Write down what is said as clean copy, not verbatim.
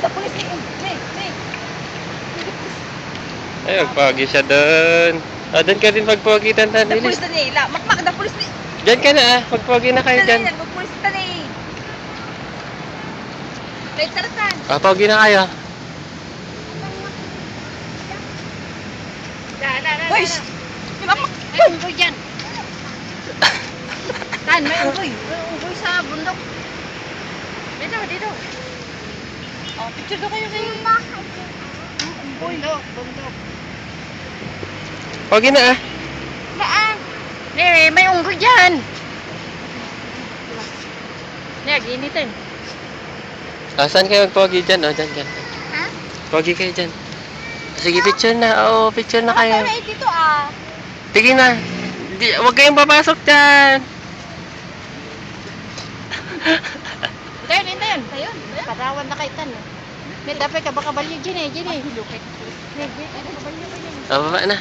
the police ni. Ni. Ay, magpagi siya doon. Ah, doon ka din magpagitan The tadi. police na ni. La, makmak the police ni. Diyan ka na ah. Magpagi na kayo dyan. The police na ni. Wait, saratan. Ah, pagi na kayo. Uy! May unggoy dyan. Tan, may unggoy. May unggoy sa bundok. Dito. Oh, picture daw kayo kayo. Bundok. Pagi na ah. Saan? May unggoy dyan. Ginitin. Ah, saan kayo magpagi dyan? Oh, dyan. Ha? Pagi kayo dyan. Sige, picture na. Oo, picture na kayo. Dito ah. Tingin na. Huwag kayong papasok dyan. Tayon. Parawan na kay Tan. May dapat ka baka balyo dyan eh. Ah, baba na.